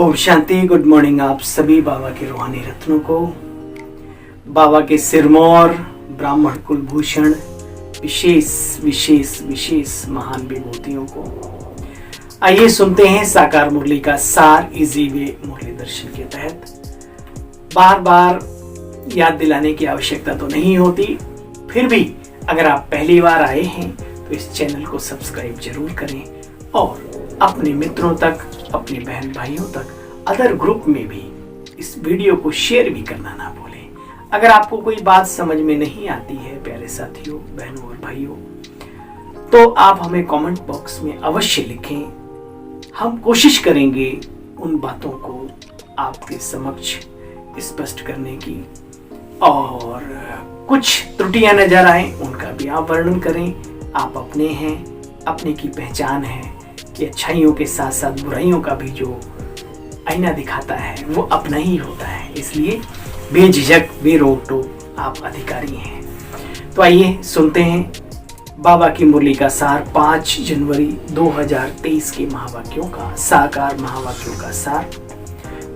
Om Shanti. Good morning आप सभी बाबा के रूहानी रत्नों को, बाबा के सिरमौर ब्राह्मण कुलभूषण विशेष विशेष विशेष महान विभूतियों को। आइए सुनते हैं साकार मुरली का सार इजी वे मुरली दर्शन के तहत। बार बार याद दिलाने की आवश्यकता तो नहीं होती, फिर भी अगर आप पहली बार आए हैं तो इस चैनल को सब्सक्राइब जरूर करें और अपने मित्रों तक, अपने बहन भाइयों तक, अदर ग्रुप में भी इस वीडियो को शेयर भी करना ना भूलें। अगर आपको कोई बात समझ में नहीं आती है प्यारे साथियों, बहनों और भाइयों, तो आप हमें कमेंट बॉक्स में अवश्य लिखें। हम कोशिश करेंगे उन बातों को आपके समक्ष स्पष्ट करने की, और कुछ त्रुटियां नजर आए उनका भी आप वर्णन करें। आप अपने हैं, अपने की पहचान है कि अच्छाइयों के साथ साथ बुराइयों का भी जो आईना दिखाता है वो अपना ही होता है, इसलिए बेझिझक बेरोक टोक आप अधिकारी हैं। तो आइए सुनते हैं बाबा की मुरली का सार 5 जनवरी 2023 के महावाक्यों का, साकार महावाक्यों का सार।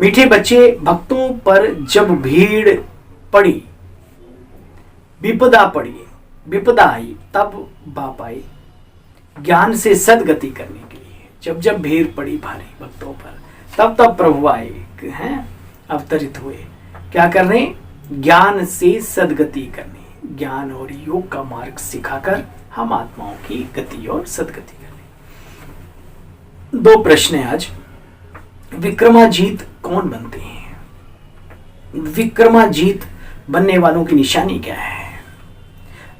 मीठे बच्चे, भक्तों पर जब भीड़ पड़ी, विपदा आई, तब बाप आए ज्ञान से सदगति करने के लिए। जब जब भीड़ पड़ी भारी भक्तों पर, तब तब प्रभु आए हैं, अवतरित हुए। क्या करने? ज्ञान से सदगति करने, ज्ञान और योग का मार्ग सिखाकर हम आत्माओं की गति और सदगति करने। 2 प्रश्न है आज। विक्रमाजीत कौन बनते हैं? विक्रमाजीत बनने वालों की निशानी क्या है?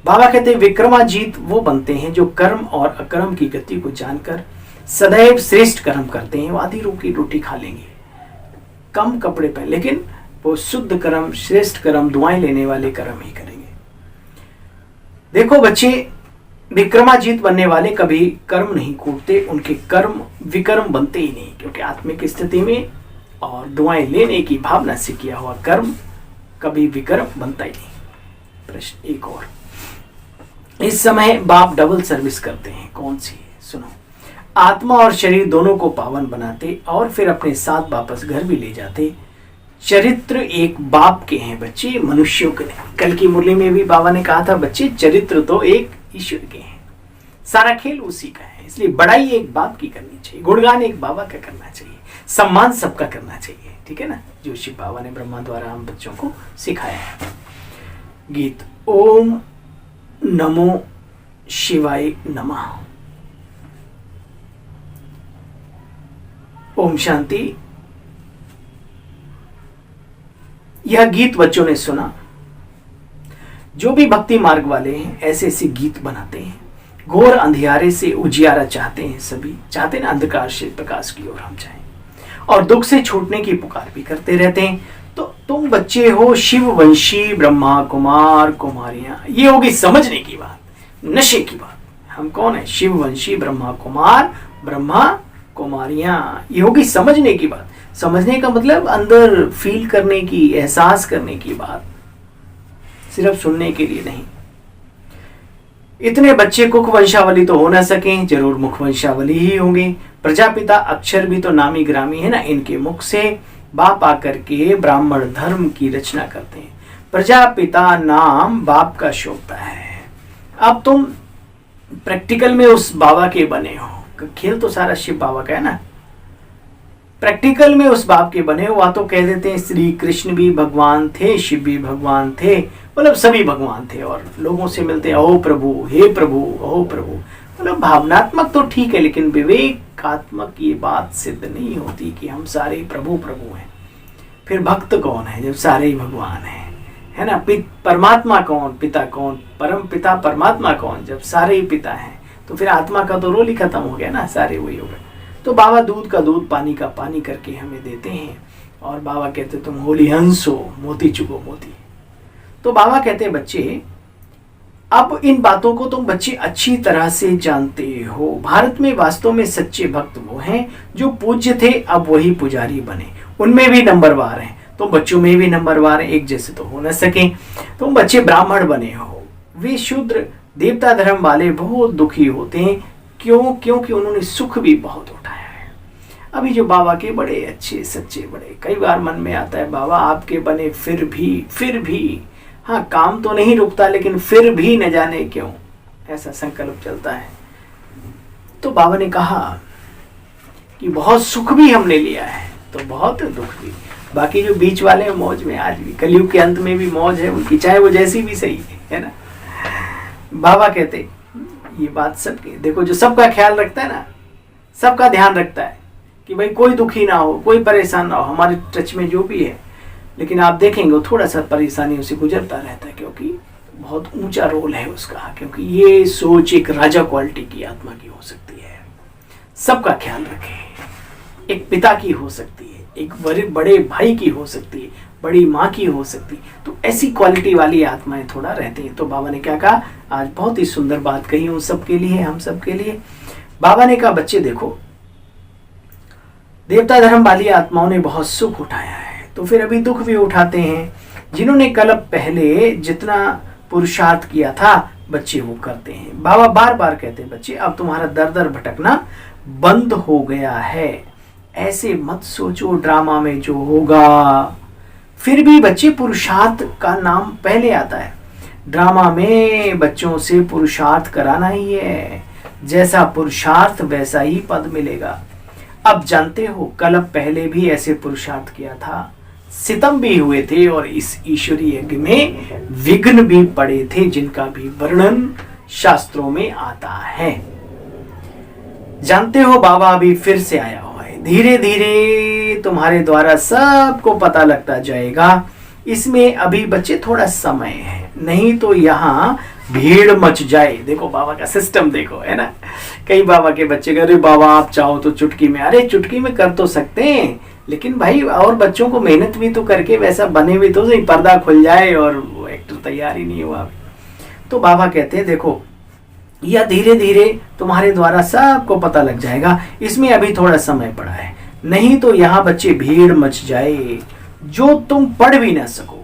बाबा कहते हैं विक्रमाजीत वो बनते हैं जो कर्म और अकर्म की गति को जानकर सदैव श्रेष्ठ कर्म करते हैं। वो आधी की रोटी खा लेंगे, कम कपड़े पहन, लेकिन वो शुद्ध कर्म, श्रेष्ठ कर्म, दुआएं लेने वाले कर्म ही करेंगे। देखो बच्चे, विक्रमाजीत बनने वाले कभी कर्म नहीं कूटते, उनके कर्म विकर्म बनते ही नहीं, क्योंकि आत्मिक स्थिति में और दुआएं लेने की भावना से किया हुआ कर्म कभी विकर्म बनता ही नहीं। प्रश्न एक और। इस समय बाप डबल सर्विस करते हैं, कौन सी? सुनो। आत्मा और शरीर दोनों को पावन बनाते और फिर अपने साथ वापस घर भी ले जाते। चरित्र एक बाप के हैं बच्चे, मनुष्यों के नहीं। कल की मुरली में भी बाबा ने कहा था बच्चे, चरित्र तो एक ईश्वर के हैं, सारा खेल उसी का है। इसलिए बड़ाई एक बाप की करनी चाहिए, गुणगान एक बाबा का करना चाहिए, सम्मान सबका करना चाहिए, ठीक है ना, जो शिव बाबा ने ब्रह्मा द्वारा हम बच्चों को सिखाया है। गीत। ओम नमो शिवाय नमः। ओम शांति। यह गीत बच्चों ने सुना। जो भी भक्ति मार्ग वाले हैं ऐसे ऐसे गीत बनाते हैं। घोर अंधियारे से उजियारा चाहते हैं, सभी चाहते हैं अंधकार से प्रकाश की ओर हम जाएं, और दुख से छूटने की पुकार भी करते रहते हैं। तो तुम बच्चे हो शिव वंशी ब्रह्मा कुमार कुमारियां। ये होगी समझने की बात, नशे की बात। हम कौन है? शिव वंशी ब्रह्मा कुमार, ब्रह्मा कुमारियां। ये होगी समझने की बात। समझने का मतलब अंदर फील करने की, एहसास करने की बात, सिर्फ सुनने के लिए नहीं। इतने बच्चे कुख वंशावली तो हो ना सके, जरूर मुख वंशावली ही होंगे। प्रजापिता अक्षर भी तो नामी ग्रामी है ना, इनके मुख से बाप आकर के ब्राह्मण धर्म की रचना करते हैं। प्रजापिता नाम बाप का शोभता है। अब तुम प्रैक्टिकल में उस बाबा के बने हो, खेल तो सारा शिव बाबा का है ना। प्रैक्टिकल में उस बाप के बने हो। वह तो कह देते हैं श्री कृष्ण भी भगवान थे, शिव भी भगवान थे, मतलब सभी भगवान थे, और लोगों से मिलते हैं ओ प्रभु, हे प्रभु, ओ प्रभु। मतलब भावनात्मक तो ठीक है, लेकिन विवेकात्मक ये बात सिद्ध नहीं होती कि हम सारे प्रभु प्रभु हैं। फिर भक्त कौन है जब सारे ही भगवान हैं, है ना। परमात्मा कौन, पिता कौन, परम पिता परमात्मा कौन, जब सारे ही पिता हैं तो फिर आत्मा का तो रोल ही खत्म हो गया ना, सारे वही हो गए। तो बाबा दूध का दूध, पानी का पानी करके हमें देते हैं, और बाबा कहते तुम होली हंस हो, मोती चुगो मोती। तो बाबा कहते हैं बच्चे, अब इन बातों को तुम बच्चे अच्छी तरह से जानते हो। भारत में वास्तव में सच्चे भक्त वो हैं जो पूज्य थे, अब वही पुजारी बने। उनमें भी नंबरवार हैं, तुम बच्चों में भी नंबरवार हैं, एक जैसे तो हो न सके। तुम बच्चे ब्राह्मण बने हो। वे शूद्र देवता धर्म वाले बहुत दुखी होते हैं। क्यों? क्योंकि उन्होंने सुख भी बहुत उठाया है। अभी जो बाबा के बड़े अच्छे सच्चे बड़े, कई बार मन में आता है बाबा आपके बने फिर भी, हाँ काम तो नहीं रुकता लेकिन फिर भी न जाने क्यों ऐसा संकल्प चलता है। तो बाबा ने कहा कि बहुत सुख भी हमने लिया है तो बहुत दुख भी, बाकी जो बीच वाले हैं मौज में आज भी, कलयुग के अंत में भी मौज है उनकी, चाहे वो जैसी भी सही है ना। बाबा कहते ये बात सबकी, देखो जो सबका ख्याल रखता है ना, सबका ध्यान रखता है कि भाई कोई दुखी ना हो, कोई परेशान ना हो, हमारे टच में जो भी है, लेकिन आप देखेंगे वो थोड़ा सा परेशानियों से गुजरता रहता है क्योंकि बहुत ऊंचा रोल है उसका, क्योंकि ये सोच एक राजा क्वालिटी की आत्मा की हो सकती है, सबका ख्याल रखे, एक पिता की हो सकती है, एक बड़े भाई की हो सकती है, बड़ी माँ की हो सकती है, तो ऐसी क्वालिटी वाली आत्माएं थोड़ा रहती हैं। तो बाबा ने क्या कहा, आज बहुत ही सुंदर बात कही उन सब के लिए, हम सब के लिए। बाबा ने कहा बच्चे देखो, देवता धर्म वाली आत्माओं ने बहुत सुख उठाया है तो फिर अभी दुख भी उठाते हैं। जिन्होंने कल पहले जितना पुरुषार्थ किया था बच्चे वो करते हैं। बाबा बार बार कहते हैं बच्चे अब तुम्हारा दर दर भटकना बंद हो गया है, ऐसे मत सोचो ड्रामा में जो होगा। फिर भी बच्चे पुरुषार्थ का नाम पहले आता है, ड्रामा में बच्चों से पुरुषार्थ कराना ही है, जैसा पुरुषार्थ वैसा ही पद मिलेगा। अब जानते हो कल पहले भी ऐसे पुरुषार्थ किया था, सितम भी हुए थे और इस ईश्वरीय यज्ञ में विघ्न भी पड़े थे, जिनका भी वर्णन शास्त्रों में आता है। जानते हो बाबा अभी फिर से आया हुआ है, धीरे धीरे तुम्हारे द्वारा सबको पता लगता जाएगा। इसमें अभी बच्चे थोड़ा समय है, नहीं तो यहाँ भीड़ मच जाए। देखो बाबा का सिस्टम देखो, है ना। कई बाबा के बच्चे अरे बाबा आप चाहो तो चुटकी में, अरे चुटकी में कर तो सकते हैं, लेकिन भाई और बच्चों को मेहनत भी तो करके वैसा बने भी तो सही, पर्दा खुल जाए और वो एक्टर तैयार ही नहीं हुआ। तो बाबा कहते हैं देखो यह धीरे धीरे तुम्हारे द्वारा सबको पता लग जाएगा, इसमें अभी थोड़ा समय पड़ा है, नहीं तो यहाँ बच्चे भीड़ मच जाए जो तुम पढ़ भी ना सको।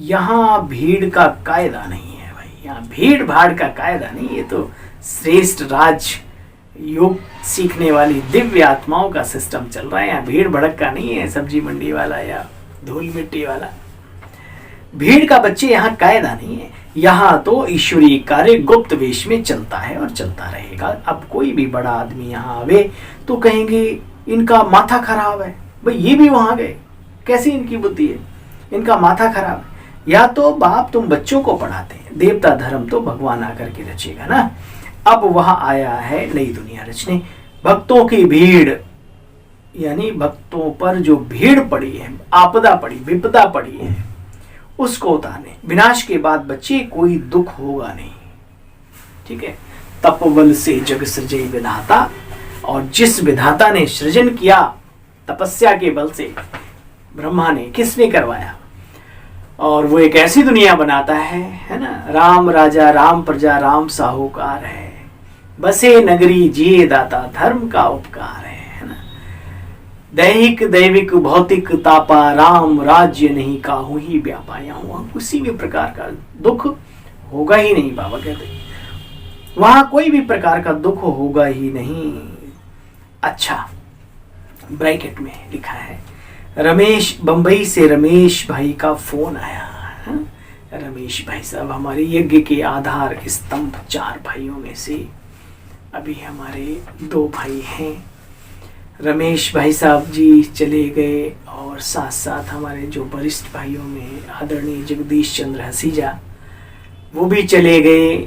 यहाँ भीड़ का कायदा नहीं है भाई, यहाँ भीड़ भाड़ का कायदा नहीं, ये तो श्रेष्ठ राज योग सीखने वाली दिव्य आत्माओं का सिस्टम चल रहा है। यहाँ भीड़ भड़क का नहीं है, सब्जी मंडी वाला या धूल मिट्टी वाला। भीड़ का बच्चे यहाँ कायदा नहीं है, यहाँ तो ईश्वरीय कार्य गुप्त वेश में चलता है और चलता रहेगा। अब कोई भी बड़ा आदमी यहाँ आवे तो कहेंगे इनका माथा खराब है, भाई ये भी वहां गए, कैसी इनकी बुद्धि है, इनका माथा खराब है। या तो बाप तुम बच्चों को पढ़ाते हैं, देवता धर्म तो भगवान आकर के रचेगा ना। अब वहां आया है नई दुनिया रचने, भक्तों की भीड़, यानी भक्तों पर जो भीड़ पड़ी है, आपदा पड़ी, विपदा पड़ी है, उसको उतारने। विनाश के बाद बच्चे कोई दुख होगा नहीं, ठीक है। तपोबल से जग सृजई विधाता, और जिस विधाता ने सृजन किया तपस्या के बल से, ब्रह्मा ने, किसने करवाया, और वो एक ऐसी दुनिया बनाता है ना। राम राजा राम प्रजा राम साहूकार है, बसे नगरी जिए दाता धर्म का उपकार है ना। दैहिक दैविक भौतिक तापा राम राज्य नहीं काहू ही व्यापाया हुआ, किसी भी प्रकार का दुख होगा ही नहीं। बाबा कहते वहां कोई भी प्रकार का दुख होगा ही नहीं। अच्छा, ब्रैकेट में लिखा है रमेश, बंबई से रमेश भाई का फोन आया है। रमेश भाई साहब हमारे यज्ञ के आधार स्तंभ, 4 भाइयों में से अभी हमारे 2 भाई हैं। रमेश भाई साहब जी चले गए, और साथ साथ हमारे जो वरिष्ठ भाइयों में आदरणीय जगदीश चंद्र हसीजा, वो भी चले गए।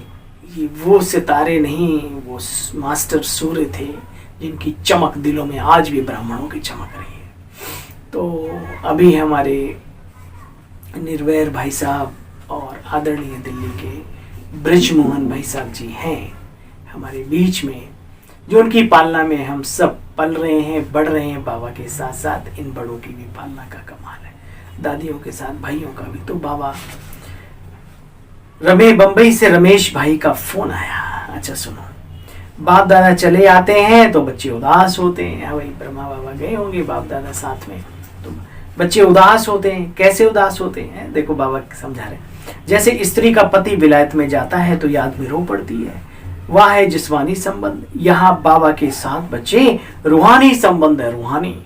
वो सितारे नहीं, वो मास्टर सूर्य थे जिनकी चमक दिलों में आज भी ब्राह्मणों की चमक रही है। तो अभी हमारे निर्वैर भाई साहब और आदरणीय दिल्ली के ब्रिजमोहन भाई साहब जी हैं हमारे बीच में, जो उनकी पालना में हम सब पल रहे हैं, बढ़ रहे हैं। बाबा के साथ साथ इन बड़ों की भी पालना का कमाल है, दादियों के साथ भाइयों का भी। तो बाबा बंबई से रमेश भाई का फोन आया। अच्छा सुनो, बाप दादा चले आते हैं तो बच्चे उदास होते हैं। वही ब्रह्मा बाबा गए होंगे बाप दादा साथ में, तो बच्चे उदास होते हैं। कैसे उदास होते हैं, देखो बाबा समझा रहे हैं। जैसे स्त्री का पति विलायत में जाता है तो याद में रो पड़ती है, वह है जिस्मानी संबंध। यहाँ बाबा के साथ बच्चे रूहानी संबंध है, रूहानी।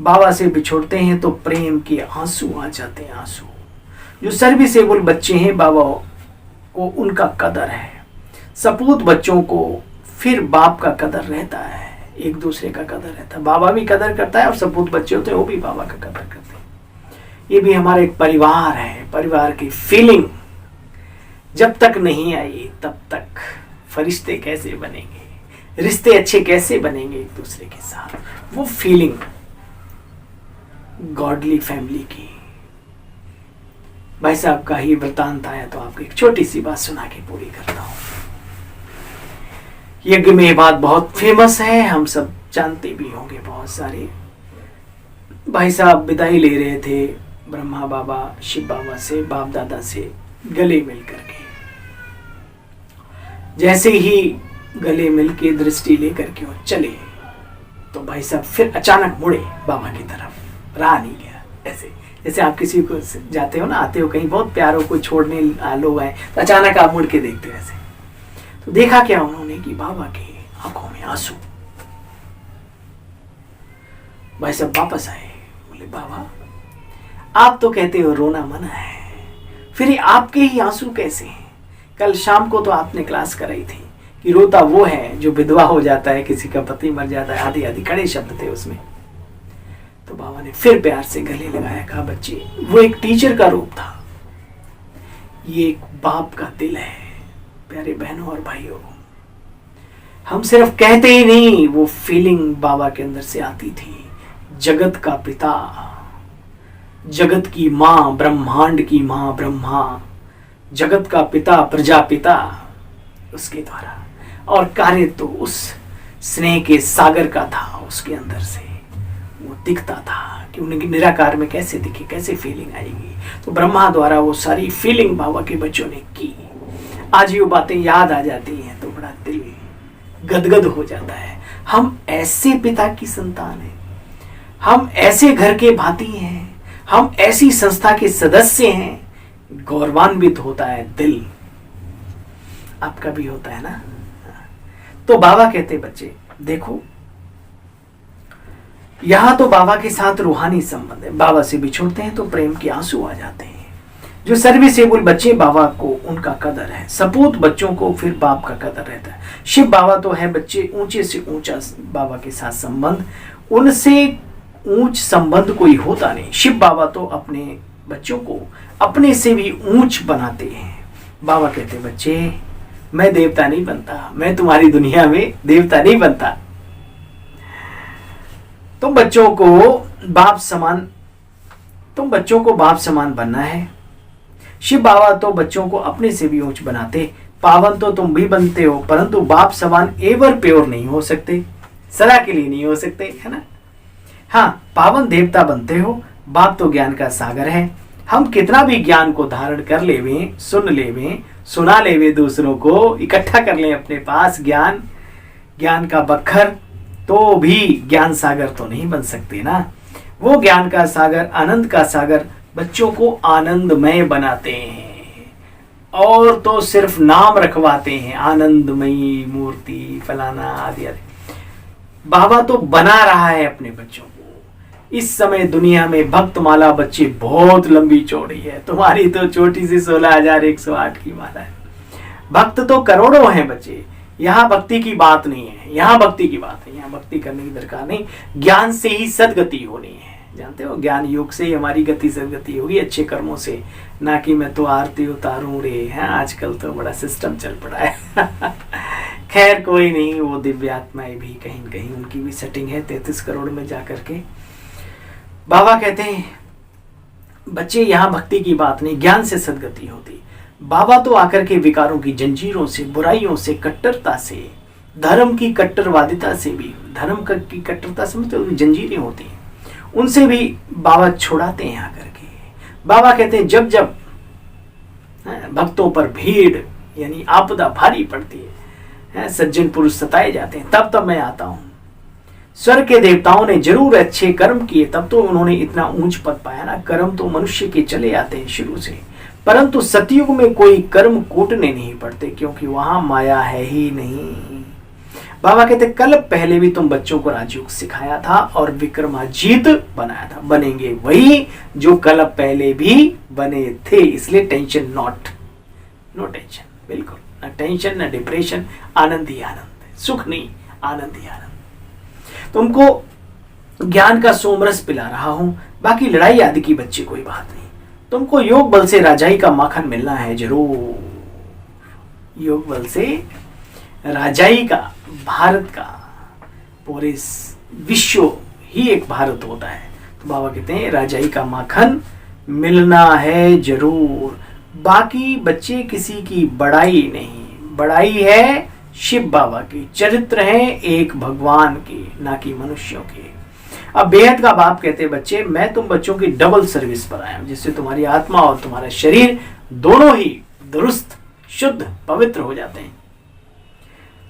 बाबा से बिछोड़ते हैं तो प्रेम के आंसू आ जाते हैं, आंसू। जो सर्विसेबल बच्चे हैं बाबा को उनका कदर है। सपूत बच्चों को फिर बाप का कदर रहता है, एक दूसरे का कदर रहता है। बाबा भी कदर करता है और सपूत बच्चे होते हैं वो भी बाबा का कदर करते हैं। ये भी हमारा एक परिवार है। परिवार की फीलिंग जब तक नहीं आई तब तक फरिश्ते कैसे बनेंगे, रिश्ते अच्छे कैसे बनेंगे एक दूसरे के साथ। वो फीलिंग गॉडली फैमिली की। भाई साहब का ही वृतांत आया तो आपको एक छोटी सी बात सुना के पूरी करता हूं। यज्ञ में ये बात बहुत फेमस है, हम सब जानते भी होंगे। बहुत सारे भाई साहब विदाई ले रहे थे ब्रह्मा बाबा शिव बाबा से, बाप दादा से गले मिल करके। जैसे ही गले मिल के दृष्टि लेकर के वो चले तो भाई साहब फिर अचानक मुड़े बाबा की तरफ, रहा नहीं गया। ऐसे जैसे आप किसी को जाते हो ना, आते हो कहीं, बहुत प्यारों को छोड़ने लोग आए तो अचानक आप मुड़ के देखते हो ऐसे। तो देखा क्या उन्होंने कि बाबा की आंखों में आंसू। भाई साहब वापस आए, बोले बाबा आप तो कहते हो रोना मना है, फिर आपके ही आंसू कैसे हैं? कल शाम को तो आपने क्लास कराई थी कि रोता वो है जो विधवा हो जाता है, किसी का पति मर जाता है, आदि आदि कड़े शब्द थे उसमें। तो बाबा ने फिर प्यार से गले लगाया, कहा बच्चे वो एक टीचर का रूप था, ये एक बाप का दिल है। प्यारे बहनों और भाइयों, हम सिर्फ कहते ही नहीं, वो फीलिंग बाबा के अंदर से आती थी। जगत का पिता, जगत की मां, ब्रह्मांड की मां ब्रह्मा, जगत का पिता प्रजापिता, उसके द्वारा। और कार्य तो उस स्नेह के सागर का था। उसके अंदर से वो दिखता था कि उनके निराकार में कैसे दिखे, कैसे फीलिंग आएगी। तो ब्रह्मा द्वारा वो सारी फीलिंग बाबा के बच्चों ने की। आज ये बातें याद आ जाती हैं तो बड़ा दिल गदगद हो जाता है। हम ऐसे पिता की संतान हैं, हम ऐसे घर के भाती हैं, हम ऐसी संस्था के सदस्य हैं। गौरवान्वित होता है दिल। आपका भी होता है ना। तो बाबा कहते बच्चे देखो, यहां तो बाबा के साथ रूहानी संबंध है। बाबा से बिछोड़ते हैं तो प्रेम के आंसू आ जाते हैं। जो सर्विसेबल बच्चे बाबा को उनका कदर है, सपूत बच्चों को फिर बाप का कदर रहता है। शिव बाबा तो है बच्चे ऊंचे से ऊंचा बाबा के साथ संबंध, उनसे ऊंच संबंध कोई होता नहीं। शिव बाबा तो अपने बच्चों को अपने से भी ऊंच बनाते हैं। बाबा कहते बच्चे मैं देवता नहीं बनता, मैं तुम्हारी दुनिया में देवता नहीं बनता। तुम बच्चों को बाप समान बनना है। शिव बाबा तो बच्चों को अपने से भी ऊंच बनाते। पावन तो तुम भी बनते हो, परंतु बाप समान एवर प्योर नहीं हो सकते, सदा के लिए नहीं हो सकते, है ना। हाँ, पावन देवता बनते हो। बाप तो ज्ञान का सागर है। हम कितना भी ज्ञान को धारण कर लेवें, सुना लेवें, दूसरों को इकट्ठा कर लें अपने पास ज्ञान का बखर, तो भी ज्ञान सागर तो नहीं बन सकते ना। वो ज्ञान का सागर, आनंद का सागर बच्चों को आनंदमय बनाते हैं और तो सिर्फ नाम रखवाते हैं, आनंदमयी मूर्ति फलाना आदि आदि। बाबा तो बना रहा है अपने बच्चों को। इस समय दुनिया में भक्तमाला बच्चे बहुत लंबी चौड़ी है। तुम्हारी तो छोटी सी 16,108 की माला है। भक्त तो करोड़ों हैं बच्चे। यहाँ भक्ति की बात नहीं है, यहाँ भक्ति करने की दरकार नहीं। ज्ञान से ही सदगति होनी है। जानते हो, ज्ञान योग से ही हमारी गति सदगति होगी, अच्छे कर्मों से, ना कि मैं तो आरती उतारूं रे। हैं आजकल तो बड़ा सिस्टम चल पड़ा है। खैर कोई नहीं, वो दिव्यात्माएं भी कहीं न कहीं उनकी भी सेटिंग है 33 करोड़ में जाकर के। बाबा कहते हैं बच्चे यहाँ भक्ति की बात नहीं, ज्ञान से सदगति होती। बाबा तो आकर के विकारों की जंजीरों से, बुराइयों से, कट्टरता से, धर्म की कट्टरवादिता से भी, धर्म की कट्टरता से मतलब जंजीरें होती हैं, उनसे भी बाबा छुड़ाते हैं आकर के। बाबा कहते हैं जब जब भक्तों पर भीड़ यानी आपदा भारी पड़ती है, सज्जन पुरुष सताए जाते हैं, तब तब मैं आता हूं। स्वर्ग के देवताओं ने जरूर अच्छे कर्म किए, तब तो उन्होंने इतना ऊंच पद पाया ना। कर्म तो मनुष्य के चले आते हैं शुरू से, परंतु सतयुग में कोई कर्म कूटने नहीं पड़ते, क्योंकि वहां माया है ही नहीं। बाबा कहते कल पहले भी तुम बच्चों को राजयोग सिखाया था और विक्रमाजीत बनाया था, बनेंगे वही जो कल पहले भी बने थे। इसलिए टेंशन नो टेंशन, बिल्कुल ना टेंशन ना डिप्रेशन, आनंद ही आनंद, सुख नहीं आनंद ही आनंद। तुमको ज्ञान का सोमरस पिला रहा हूं, बाकी लड़ाई आदि की बच्चे कोई बात नहीं। तुमको योग बल से राजाई का माखन मिलना है जरूर, योग बल से राजाई का, भारत का, पूरे विश्व ही एक भारत होता है। तो बाबा कहते हैं राजाई का माखन मिलना है जरूर। बाकी बच्चे किसी की बड़ाई नहीं, बड़ाई है शिव बाबा की, चरित्र है एक भगवान की, ना कि मनुष्यों की। अब बेहद का बाप कहते बच्चे मैं तुम बच्चों की डबल सर्विस पर आया हूं, जिससे तुम्हारी आत्मा और तुम्हारा शरीर दोनों ही दुरुस्त, शुद्ध, पवित्र हो जाते हैं।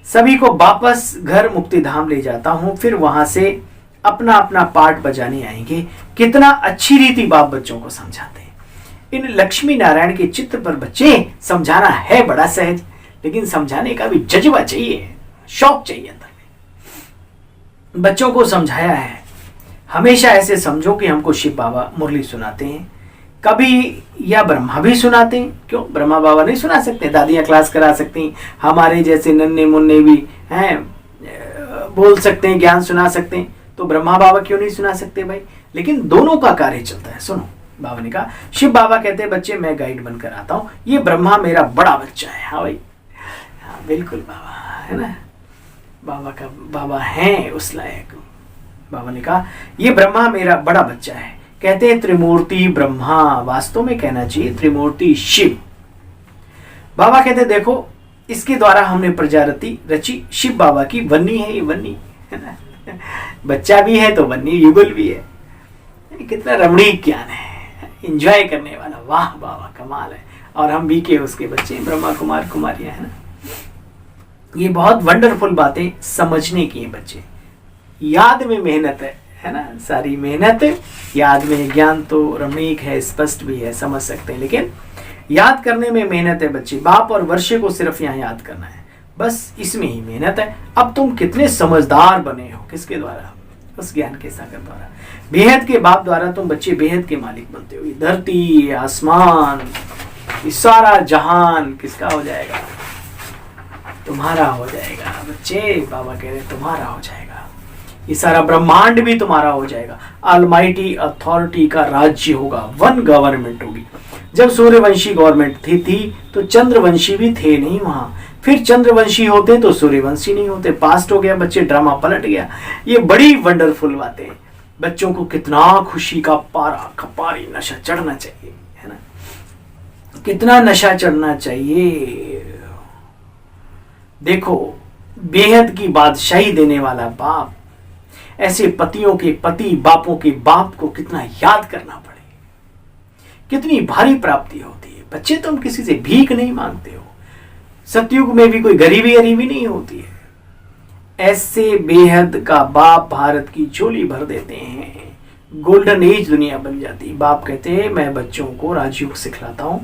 सभी को वापस घर मुक्ति धाम ले जाता हूं, फिर वहां से अपना अपना पाठ बजाने आएंगे। कितना अच्छी रीति बाप बच्चों को समझाते हैं। इन लक्ष्मी नारायण के चित्र पर बच्चे समझाना है बड़ा सहज, लेकिन समझाने का भी जज्बा चाहिए, शौक चाहिए अंदर में। बच्चों को समझाया है हमेशा ऐसे समझो कि हमको शिव बाबा मुरली सुनाते हैं, कभी या ब्रह्मा भी सुनाते हैं। क्यों ब्रह्मा बाबा नहीं सुना सकते, दादियां क्लास करा सकती, हमारे जैसे नन्हे मुन्ने भी हैं बोल सकते हैं, ज्ञान सुना सकते हैं, तो ब्रह्मा बाबा क्यों नहीं सुना सकते भाई। लेकिन दोनों का कार्य चलता है। सुनो बाबा ने कहा, शिव बाबा कहते हैं बच्चे मैं गाइड बनकर आता हूं, ये ब्रह्मा मेरा बड़ा बच्चा है। हाँ भाई, हाँ बिल्कुल बाबा है ना, बाबा का बाबा है उस लायक। बाबा ने कहा ये ब्रह्मा मेरा बड़ा बच्चा है। कहते हैं त्रिमूर्ति ब्रह्मा, वास्तव में कहना चाहिए त्रिमूर्ति शिव। बाबा कहते देखो इसके द्वारा हमने प्रजारति रची, शिव बाबा की वन्नी है ये, वन्नी है ना, बच्चा भी है तो वन्नी युगल भी है। कितना रमणीक ज्ञान है, एंजॉय करने वाला, वाह बाबा कमाल है। और हम भी के उसके बच्चे ब्रह्मा कुमार कुमारियां है ना। ये बहुत वंडरफुल बातें समझने की है बच्चे। याद में मेहनत है ना, सारी मेहनत याद में। ज्ञान तो रमणीक है, स्पष्ट भी है, समझ सकते हैं, लेकिन याद करने में मेहनत है बच्चे। बाप और वर्षे को सिर्फ यहाँ याद करना है, बस इसमें ही मेहनत है। अब तुम कितने समझदार बने हो, किसके द्वारा, उस ज्ञान के सागर द्वारा। बेहद के बाप द्वारा तुम बच्चे बेहद के मालिक बनते हो। ये धरती, आसमान, ये सारा जहान किसका हो जाएगा, तुम्हारा हो जाएगा बच्चे। बाबा कह रहे तुम्हारा हो जाएगा, ये सारा ब्रह्मांड भी तुम्हारा हो जाएगा। ऑलमाइटी अथॉरिटी का राज्य होगा, वन गवर्नमेंट होगी। जब सूर्यवंशी गवर्नमेंट थी तो चंद्रवंशी भी थे नहीं वहां, फिर चंद्रवंशी होते तो सूर्यवंशी नहीं होते। पास्ट हो गया बच्चे, ड्रामा पलट गया। ये बड़ी वंडरफुल बातें। बच्चों को कितना खुशी का पारा खपारी नशा चढ़ना चाहिए, है ना, कितना नशा चढ़ना चाहिए। देखो बेहद की बादशाही देने वाला बाप, ऐसे पतियों के पति, बापों के बाप को कितना याद करना पड़े, कितनी भारी प्राप्ति होती है। बच्चे तुम किसी से भीख नहीं मांगते हो, सतयुग में भी कोई गरीबी अरीबी नहीं होती है। ऐसे बेहद का बाप भारत की झोली भर देते हैं, गोल्डन एज दुनिया बन जाती है। बाप कहते हैं मैं बच्चों को राजयोग सिखलाता हूं।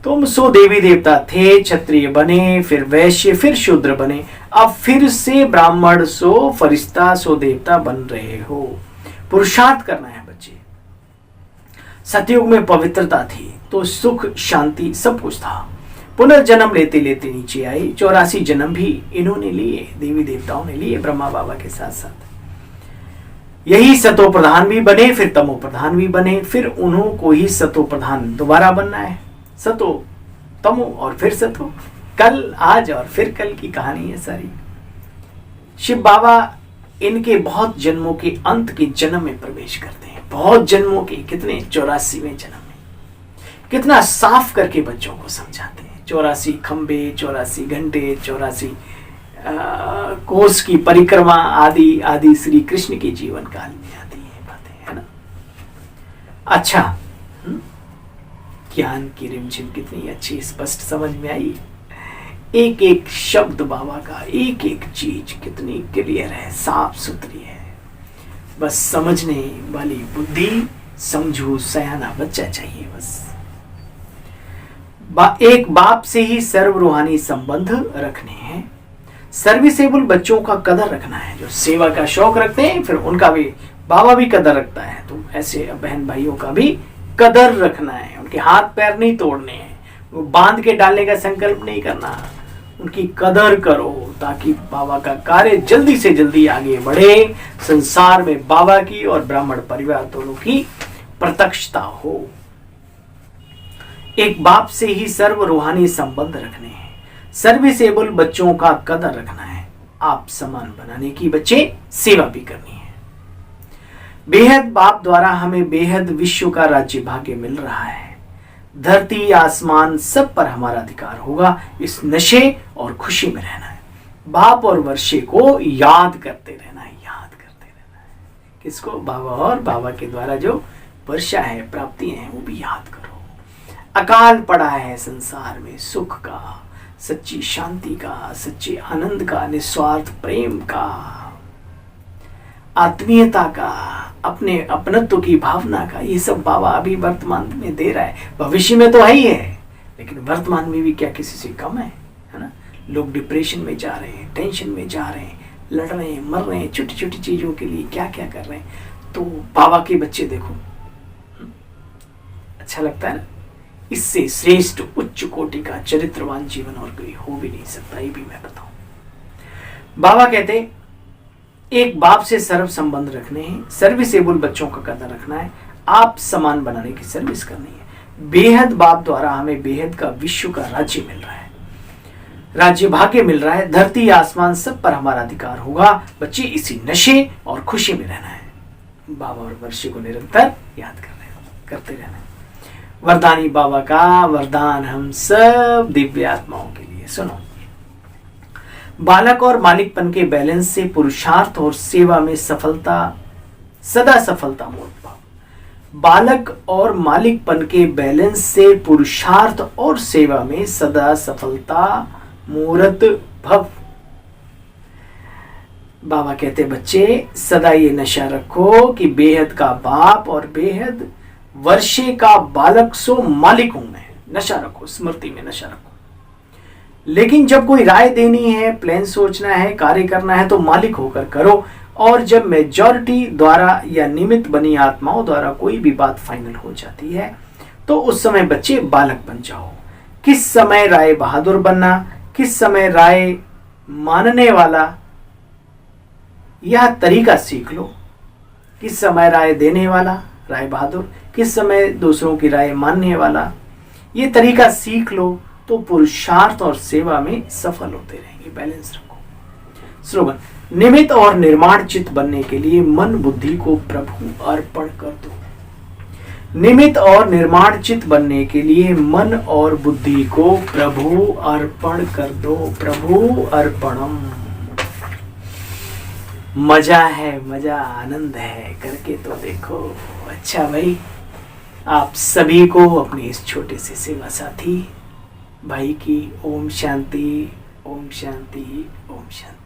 तुम सो देवी देवता थे, क्षत्रिय बने, फिर वैश्य, फिर शूद्र बने, अब फिर से ब्राह्मण सो फरिश्ता सो देवता बन रहे हो। पुरुषार्थ करना है बच्चे। सतयुग में पवित्रता थी तो सुख शांति सब कुछ था। पुनर्जन्म लेते लेते नीचे आई, 84 जन्म भी इन्होंने लिए, देवी देवताओं ने लिए ब्रह्मा बाबा के साथ साथ। यही सतो प्रधान भी बने, फिर तमो प्रधान भी बने, फिर उन्हों को ही सतो प्रधान दोबारा बनना है। सतो तमो और फिर सतो, कल आज और फिर कल की कहानी है सारी। शिव बाबा इनके बहुत जन्मों के अंत के जन्म में प्रवेश करते हैं, बहुत जन्मों के, कितने 84वें जन्म में। कितना साफ करके बच्चों को समझाते हैं। 84 खंबे, 84 घंटे, 84 कोस की परिक्रमा आदि आदि श्री कृष्ण के जीवन काल में आती है बातें, है ना। अच्छा, ज्ञान की रिमझिम कितनी अच्छी स्पष्ट समझ में आई। एक एक शब्द बाबा का, एक एक चीज कितनी क्लियर है, साफ सुथरी है। बस समझने वाली बुद्धि, समझू सयाना बच्चा चाहिए बस। एक बाप से ही सर्व रूहानी संबंध रखने हैं। सर्विसेबल बच्चों का कदर रखना है, जो सेवा का शौक रखते हैं, फिर उनका भी बाबा भी कदर रखता है, तो ऐसे बहन भाइयों का भी कदर रखना है। उनके हाथ पैर नहीं तोड़ने हैं, वो बांध के डालने का संकल्प नहीं करना, उनकी कदर करो ताकि बाबा का कार्य जल्दी से जल्दी आगे बढ़े, संसार में बाबा की और ब्राह्मण परिवार दोनों की प्रत्यक्षता हो। एक बाप से ही सर्व रूहानी संबंध रखने हैं। सर्विसेबल बच्चों का कदर रखना है। आप समान बनाने की बच्चे सेवा भी करनी है। बेहद बाप द्वारा हमें बेहद विश्व का राज्य भाग्य मिल रहा है। धरती आसमान सब पर हमारा अधिकार होगा। इस नशे और खुशी में रहना है। बाप और वर्षे को याद करते रहना है, याद करते रहना है। किसको? बाबा और बाबा के द्वारा जो वर्षा है, प्राप्तियां हैं, वो भी याद करो। अकाल पड़ा है संसार में सुख का, सच्ची शांति का, सच्चे आनंद का, निस्वार्थ प्रेम का, आत्मीयता का, अपने अपनत्व की भावना का, ये सब बाबा अभी वर्तमान में दे रहा है। भविष्य में तो है ही है, लेकिन वर्तमान में भी क्या किसी से कम है ना? लोग डिप्रेशन में जा रहे हैं, टेंशन में जा रहे हैं, लड़ रहे हैं, मर रहे हैं, छोटी छोटी चीजों के लिए क्या क्या कर रहे हैं। तो बाबा के बच्चे देखो, अच्छा लगता है ना? इससे श्रेष्ठ उच्च कोटि का चरित्रवान जीवन और कोई हो भी नहीं सकता, ये भी मैं बताऊं। बाबा कहते एक बाप से सर्व संबंध रखने हैं। सर्विसेबल बच्चों का कदर रखना है। आप समान बनाने की सर्विस करनी है। बेहद बाप द्वारा हमें बेहद का विश्व का राज्य मिल रहा है, राज्य भाग्य मिल रहा है। धरती आसमान सब पर हमारा अधिकार होगा। बच्चे इसी नशे और खुशी में रहना है। बाबा और वर्षे को निरंतर याद करते रहना है। वरदानी बाबा का वरदान हम सब दिव्य आत्माओं के लिए सुनो। बालक और मालिकपन के बैलेंस से पुरुषार्थ और सेवा में सफलता, सदा सफलता मूर्त भाव। बालक और मालिकपन के बैलेंस से पुरुषार्थ और सेवा में सदा सफलता मूर्त भव। बाबा कहते बच्चे सदा ये नशा रखो कि बेहद का बाप और बेहद वर्षे का बालक सो मालिक हूं मैं। नशा रखो, स्मृति में नशा रखो। लेकिन जब कोई राय देनी है, प्लान सोचना है, कार्य करना है, तो मालिक होकर करो। और जब मेजॉरिटी द्वारा या निमित्त बनी आत्माओं द्वारा कोई भी बात फाइनल हो जाती है, तो उस समय बच्चे बालक बन जाओ। किस समय राय बहादुर बनना, किस समय राय मानने वाला, यह तरीका सीख लो। किस समय राय देने वाला, राय बहादुर, किस समय दूसरों की राय मानने वाला, ये तरीका सीख लो, तो पुरुषार्थ और सेवा में सफल होते रहेंगे। बैलेंस रखो। स्लोगन, निमित्त और निर्माण चित्त बनने के लिए मन बुद्धि को प्रभु अर्पण कर दो। निमित्त और निर्माण चित्त बनने के लिए मन और बुद्धि को प्रभु अर्पण कर दो। प्रभु अर्पणम। मजा है, मजा आनंद है, करके तो देखो। अच्छा भाई, आप सभी को अपने इस छोटे से सेवा साथी भाई की ओम शांति, ओम शांति, ओम शांति।